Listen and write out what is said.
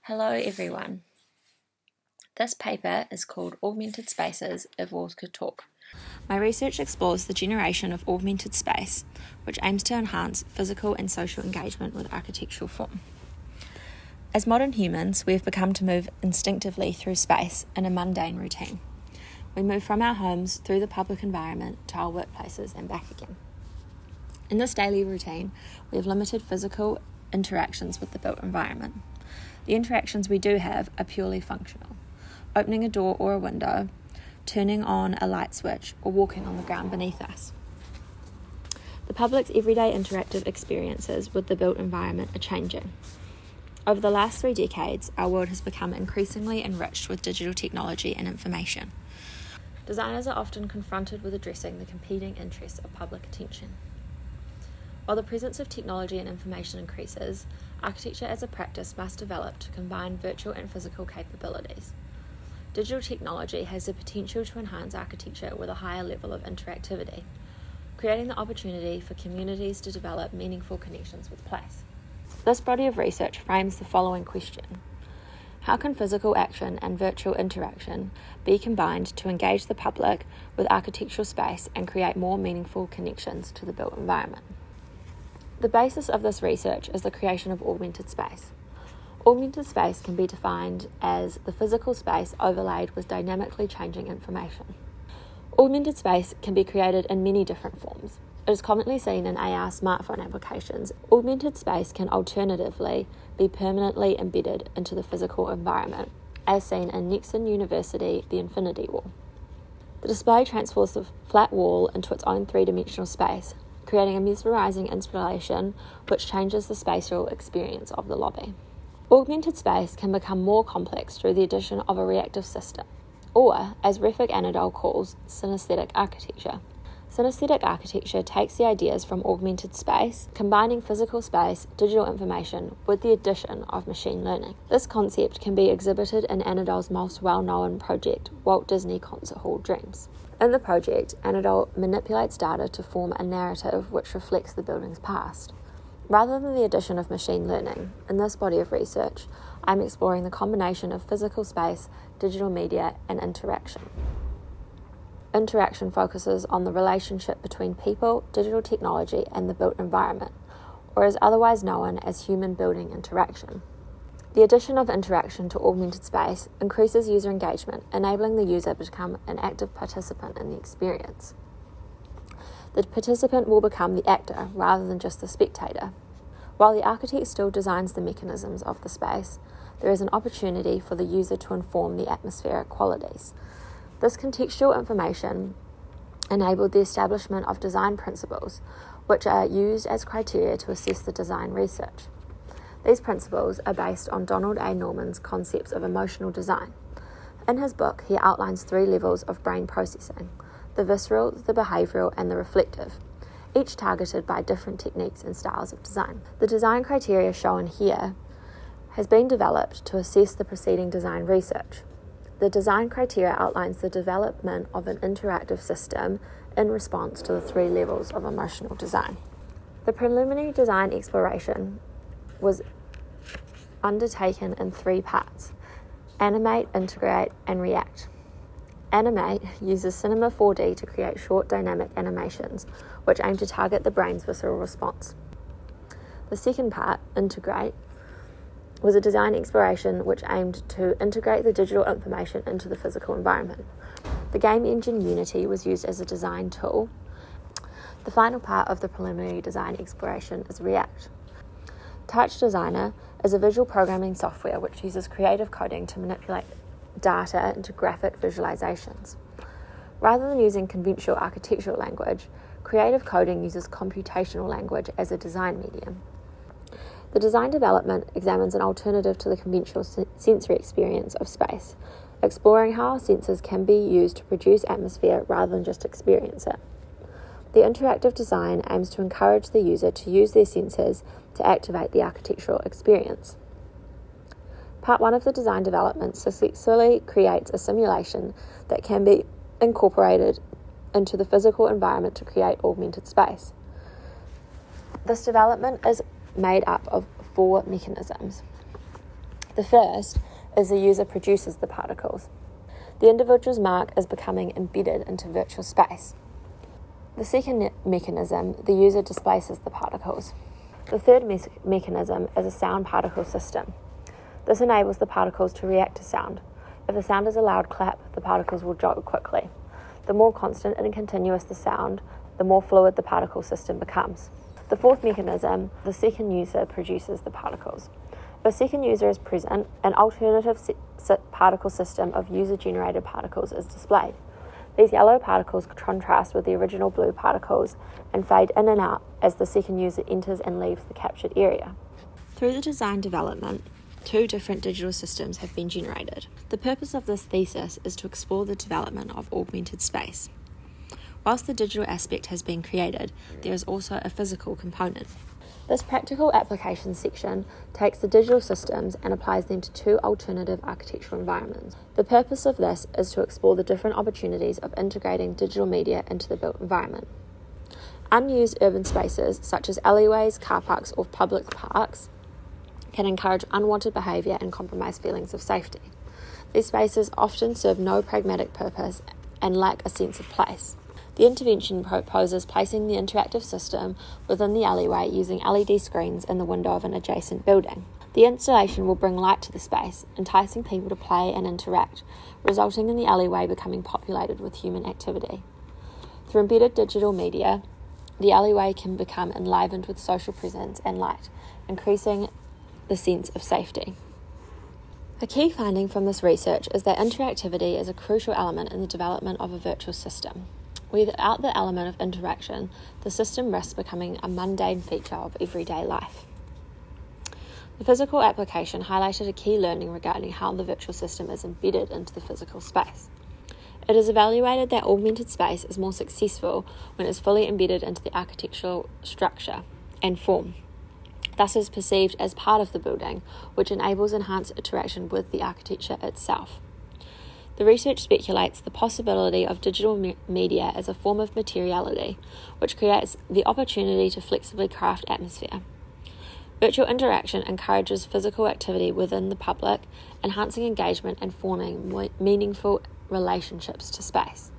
Hello everyone. This paper is called Augmented Spaces If Walls Could Talk. My research explores the generation of augmented space, which aims to enhance physical and social engagement with architectural form. As modern humans, we have become to move instinctively through space in a mundane routine. We move from our homes through the public environment to our workplaces and back again. In this daily routine, we have limited physical interactions with the built environment. The interactions we do have are purely functional: opening a door or a window, turning on a light switch, or walking on the ground beneath us. The public's everyday interactive experiences with the built environment are changing. Over the last 3 decades, our world has become increasingly enriched with digital technology and information. Designers are often confronted with addressing the competing interests of public attention. While the presence of technology and information increases, architecture as a practice must develop to combine virtual and physical capabilities. Digital technology has the potential to enhance architecture with a higher level of interactivity, creating the opportunity for communities to develop meaningful connections with place. This body of research frames the following question: how can physical action and virtual interaction be combined to engage the public with architectural space and create more meaningful connections to the built environment? The basis of this research is the creation of augmented space. Augmented space can be defined as the physical space overlaid with dynamically changing information. Augmented space can be created in many different forms. It is commonly seen in AR smartphone applications. Augmented space can alternatively be permanently embedded into the physical environment, as seen in Nixon University, the Infinity Wall. The display transforms the flat wall into its own three-dimensional space, creating a mesmerizing installation which changes the spatial experience of the lobby. Augmented space can become more complex through the addition of a reactive system, or, as Refik Anadol calls, synesthetic architecture. Synesthetic architecture takes the ideas from augmented space, combining physical space, digital information, with the addition of machine learning. This concept can be exhibited in Anadol's most well-known project, Walt Disney Concert Hall Dreams. In the project, Anadol manipulates data to form a narrative which reflects the building's past. Rather than the addition of machine learning, in this body of research, I'm exploring the combination of physical space, digital media, and interaction. Interaction focuses on the relationship between people, digital technology, and the built environment, or is otherwise known as human-building interaction. The addition of interaction to augmented space increases user engagement, enabling the user to become an active participant in the experience. The participant will become the actor rather than just the spectator. While the architect still designs the mechanisms of the space, there is an opportunity for the user to inform the atmospheric qualities. This contextual information enabled the establishment of design principles, which are used as criteria to assess the design research. These principles are based on Donald A. Norman's concepts of emotional design. In his book, he outlines 3 levels of brain processing: the visceral, the behavioural, and the reflective, each targeted by different techniques and styles of design. The design criteria shown here has been developed to assess the preceding design research. The design criteria outlines the development of an interactive system in response to the 3 levels of emotional design. The preliminary design exploration was undertaken in 3 parts: animate, integrate, and react. Animate uses Cinema 4D to create short dynamic animations, which aim to target the brain's visceral response. The second part, integrate, was a design exploration which aimed to integrate the digital information into the physical environment. The game engine Unity was used as a design tool. The final part of the preliminary design exploration is react. Touch Designer is a visual programming software which uses creative coding to manipulate data into graphic visualizations. Rather than using conventional architectural language, creative coding uses computational language as a design medium. The design development examines an alternative to the conventional sensory experience of space, exploring how our senses can be used to produce atmosphere rather than just experience it. The interactive design aims to encourage the user to use their senses to activate the architectural experience. Part 1 of the design development successfully creates a simulation that can be incorporated into the physical environment to create augmented space. This development is made up of 4 mechanisms. The first is the user produces the particles. The individual's mark is becoming embedded into virtual space. The second mechanism, the user displaces the particles. The third mechanism is a sound particle system. This enables the particles to react to sound. If the sound is a loud clap, the particles will jog quickly. The more constant and continuous the sound, the more fluid the particle system becomes. The fourth mechanism, the second user produces the particles. If a second user is present, an alternative particle system of user-generated particles is displayed. These yellow particles contrast with the original blue particles and fade in and out as the second user enters and leaves the captured area. Through the design development, 2 different digital systems have been generated. The purpose of this thesis is to explore the development of augmented space. Whilst the digital aspect has been created, there is also a physical component. This practical application section takes the digital systems and applies them to 2 alternative architectural environments. The purpose of this is to explore the different opportunities of integrating digital media into the built environment. Unused urban spaces, such as alleyways, car parks, or public parks, can encourage unwanted behaviour and compromise feelings of safety. These spaces often serve no pragmatic purpose and lack a sense of place. The intervention proposes placing the interactive system within the alleyway using LED screens in the window of an adjacent building. The installation will bring light to the space, enticing people to play and interact, resulting in the alleyway becoming populated with human activity. Through embedded digital media, the alleyway can become enlivened with social presence and light, increasing the sense of safety. A key finding from this research is that interactivity is a crucial element in the development of a virtual system. Without the element of interaction, the system risks becoming a mundane feature of everyday life. The physical application highlighted a key learning regarding how the virtual system is embedded into the physical space. It is evaluated that augmented space is more successful when it is fully embedded into the architectural structure and form. Thus is perceived as part of the building, which enables enhanced interaction with the architecture itself. The research speculates the possibility of digital media as a form of materiality, which creates the opportunity to flexibly craft atmosphere. Virtual interaction encourages physical activity within the public, enhancing engagement and forming meaningful relationships to space.